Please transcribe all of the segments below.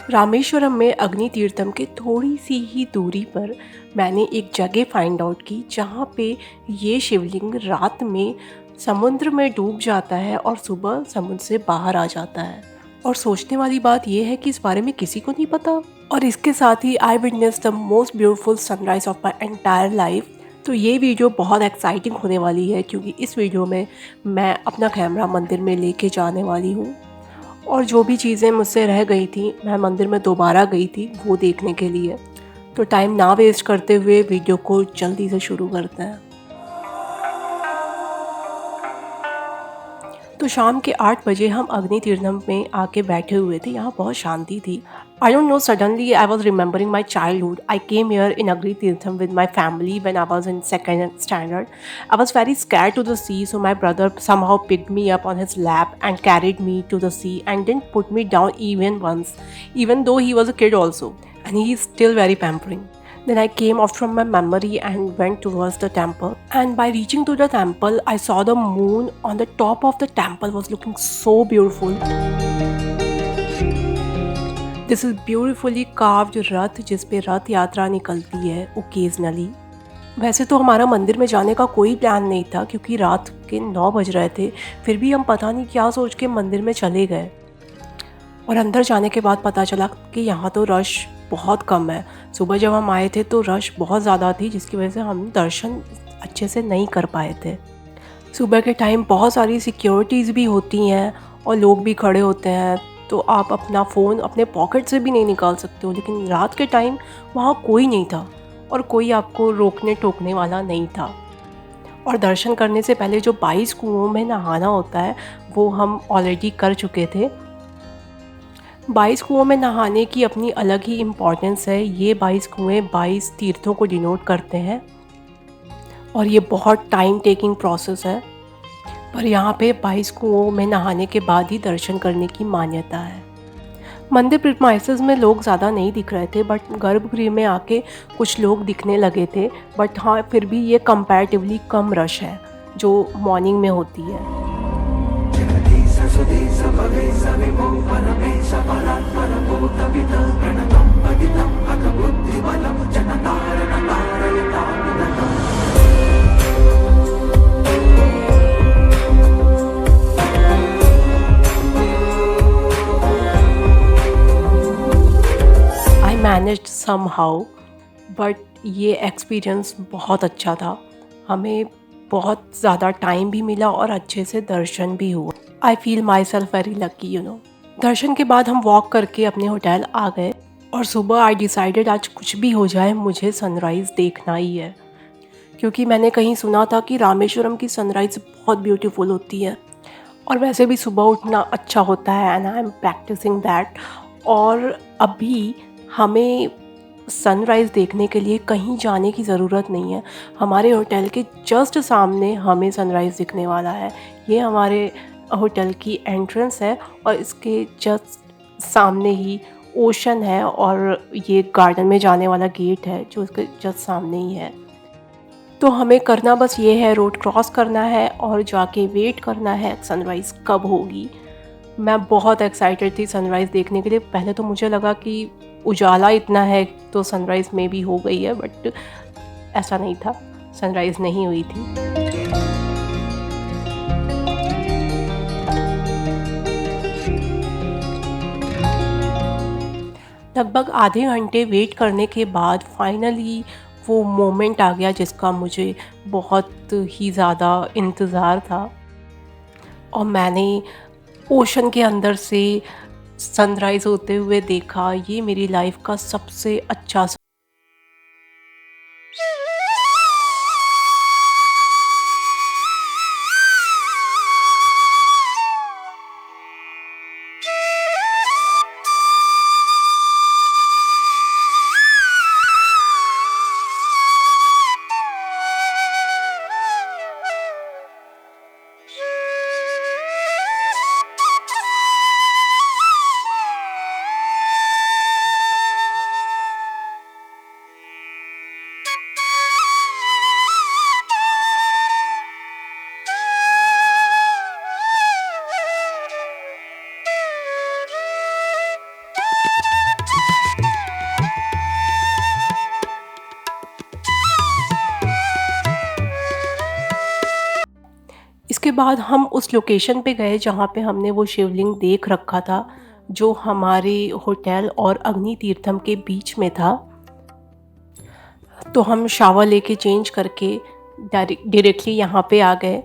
रामेश्वरम में अग्नि तीर्थम के थोड़ी सी ही दूरी पर मैंने एक जगह फाइंड आउट की जहाँ पे ये शिवलिंग रात में समुद्र में डूब जाता है और सुबह समुद्र से बाहर आ जाता है। और सोचने वाली बात यह है कि इस बारे में किसी को नहीं पता। और इसके साथ ही I witness the most beautiful sunrise of my entire life. तो ये वीडियो बहुत एक्साइटिंग होने वाली है क्योंकि इस वीडियो में मैं अपना कैमरा मंदिर में लेके जाने वाली हूँ और जो भी चीज़ें मुझसे रह गई थी मैं मंदिर में दोबारा गई थी वो देखने के लिए। तो टाइम ना वेस्ट करते हुए वीडियो को जल्दी से शुरू करते हैं। तो शाम के 8 बजे हम अग्नि तीर्थम में आके बैठे हुए थे। यहाँ बहुत शांति थी। I don't know, suddenly I was remembering my childhood. I came here in Agni Theertham with my family when I was in second standard. I was very scared to the sea, so my brother somehow picked me up on his lap and carried me to the sea and didn't put me down even once, even though he was a kid also, and he is still very pampering. Then I came out from my memory and went towards the temple. And by reaching to the temple, I saw the moon on the top of the temple was looking so beautiful. This is beautifully carved रथ जिस पे रथ यात्रा निकलती है occasionally. वैसे तो हमारा मंदिर में जाने का कोई प्लान नहीं था क्योंकि रात के 9 बज रहे थे, फिर भी हम पता नहीं क्या सोच के मंदिर में चले गए। और अंदर जाने के बाद पता चला कि यहाँ तो रश बहुत कम है। सुबह जब हम आए थे तो रश बहुत ज़्यादा थी जिसकी वजह से हम दर्शन अच्छे से नहीं कर पाए थे। सुबह के टाइम बहुत सारी सिक्योरिटीज़ भी होती हैं और लोग भी खड़े होते हैं, तो आप अपना फ़ोन अपने पॉकेट से भी नहीं निकाल सकते हो। लेकिन रात के टाइम वहाँ कोई नहीं था और कोई आपको रोकने टोकने वाला नहीं था। और दर्शन करने से पहले जो 22 कुओं में नहाना होता है वो हम ऑलरेडी कर चुके थे। 22 कुओं में नहाने की अपनी अलग ही इम्पॉर्टेंस है। ये 22 कुएँ 22 तीर्थों को डिनोट करते हैं और ये बहुत टाइम टेकिंग प्रोसेस है, पर यहाँ पे 22 कुओं में नहाने के बाद ही दर्शन करने की मान्यता है। मंदिर प्रीमाइसेस में लोग ज़्यादा नहीं दिख रहे थे, बट गर्भगृह में आके कुछ लोग दिखने लगे थे। बट हाँ, फिर भी ये कंपैरेटिवली कम रश है जो मॉर्निंग में होती है। आई मैनेज्ड समहाउ, बट ये एक्सपीरियंस बहुत अच्छा था। हमें बहुत ज़्यादा टाइम भी मिला और अच्छे से दर्शन भी हुआ। I feel myself very lucky, you know. दर्शन के बाद हम वॉक करके अपने होटल आ गए और सुबह आई डिसाइडेड आज कुछ भी हो जाए मुझे सनराइज़ देखना ही है, क्योंकि मैंने कहीं सुना था कि रामेश्वरम की सनराइज़ बहुत ब्यूटीफुल होती है और वैसे भी सुबह उठना अच्छा होता है and I am practicing that. और अभी हमें सनराइज़ देखने के लिए कहीं जाने की ज़रूरत नहीं है। हमारे होटल के जस्ट सामने हमें सनराइज़ दिखने वाला है। ये हमारे होटल की एंट्रेंस है और इसके जस्ट सामने ही ओशन है और ये गार्डन में जाने वाला गेट है जो इसके जस्ट सामने ही है। तो हमें करना बस ये है, रोड क्रॉस करना है और जाके वेट करना है सनराइज़ कब होगी। मैं बहुत एक्साइटेड थी सनराइज़ देखने के लिए। पहले तो मुझे लगा कि उजाला इतना है तो सनराइज़ में भी हो गई है, बट ऐसा नहीं था, सनराइज़ नहीं हुई थी। लगभग आधे घंटे वेट करने के बाद फाइनली वो मोमेंट आ गया जिसका मुझे बहुत ही ज़्यादा इंतज़ार था और मैंने ओशन के अंदर से सनराइज़ होते हुए देखा। ये मेरी लाइफ का सबसे अच्छा इसके बाद हम उस लोकेशन पे गए जहाँ पे हमने वो शिवलिंग देख रखा था, जो हमारे होटल और अग्नि तीर्थम के बीच में था। तो हम शावर लेके चेंज करके डायरेक्टली यहाँ पे आ गए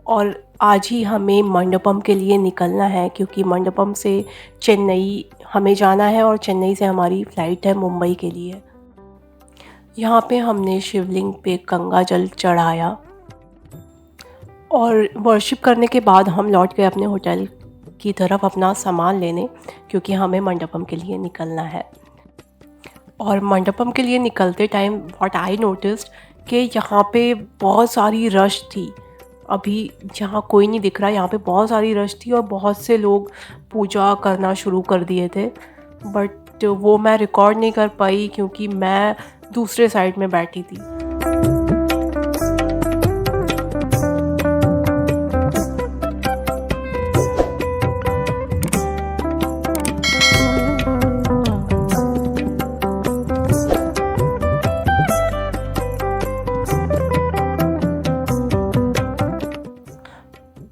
और आज ही हमें मंडपम के लिए निकलना है, क्योंकि मंडपम से चेन्नई हमें जाना है और चेन्नई से हमारी फ़्लाइट है मुंबई के लिए। यहाँ पे हमने शिवलिंग पे गंगा जल चढ़ाया और वर्शिप करने के बाद हम लौट गए अपने होटल की तरफ अपना सामान लेने, क्योंकि हमें मंडपम के लिए निकलना है। और मंडपम के लिए निकलते टाइम व्हाट आई नोटिस्ड कि यहाँ पे बहुत सारी रश थी। अभी जहाँ कोई नहीं दिख रहा, यहाँ पे बहुत सारी रश थी और बहुत से लोग पूजा करना शुरू कर दिए थे, बट वो मैं रिकॉर्ड नहीं कर पाई क्योंकि मैं दूसरे साइड में बैठी थी।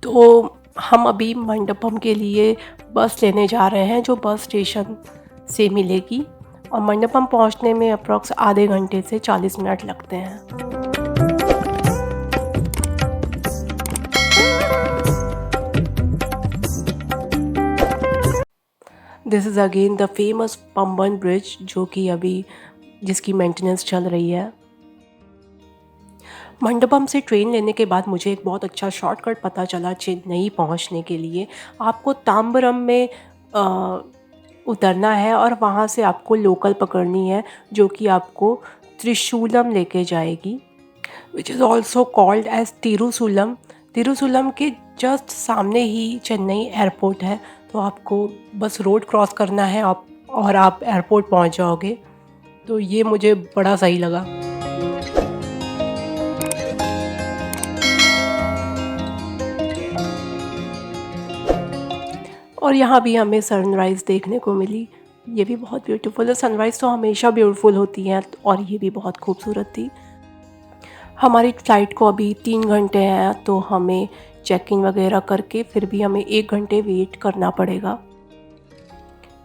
तो हम अभी मंडपम के लिए बस लेने जा रहे हैं, जो बस स्टेशन से मिलेगी, और मंडपम पहुंचने में अप्रॉक्स आधे घंटे से 40 मिनट लगते हैं। This is again the famous Pamban bridge, जो कि अभी जिसकी मेंटेनेंस चल रही है। मंडपम से ट्रेन लेने के बाद मुझे एक बहुत अच्छा शॉर्टकट पता चला चेन्नई पहुंचने के लिए। आपको तांबरम में उतरना है और वहां से आपको लोकल पकड़नी है, जो कि आपको त्रिशूलम लेके जाएगी, which is also called as Tirusulam. Tirusulam के जस्ट सामने ही चेन्नई एयरपोर्ट है, तो आपको बस रोड क्रॉस करना है और आप एयरपोर्ट पहुंच जाओगे। तो ये मुझे बड़ा सही लगा। और यहाँ भी हमें सनराइज़ देखने को मिली, ये भी बहुत ब्यूटीफुल है। सनराइज़ तो हमेशा ब्यूटीफुल होती हैं और ये भी बहुत खूबसूरत थी। हमारी फ़्लाइट को अभी 3 घंटे हैं, तो हमें चेक इन वगैरह करके फिर भी हमें 1 घंटे वेट करना पड़ेगा।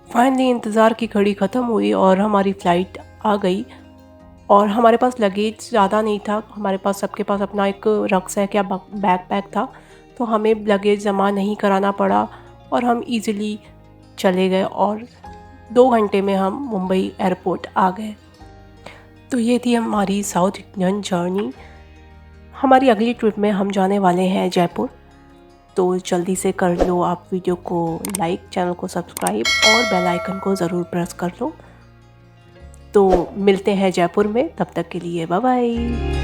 फाइनली इंतज़ार की घड़ी ख़त्म हुई और हमारी फ़्लाइट आ गई। और हमारे पास लगेज ज़्यादा नहीं था, हमारे पास सबके पास अपना एक रक्सैक या बैकपैक था, तो हमें लगेज जमा नहीं कराना पड़ा और हम इजीली चले गए और 2 घंटे में हम मुंबई एयरपोर्ट आ गए। तो ये थी हमारी साउथ इंडियन जर्नी। हमारी अगली ट्रिप में हम जाने वाले हैं जयपुर, तो जल्दी से कर लो आप वीडियो को लाइक, चैनल को सब्सक्राइब और बेल आइकन को ज़रूर प्रेस कर लो। तो मिलते हैं जयपुर में, तब तक के लिए बाय बाय।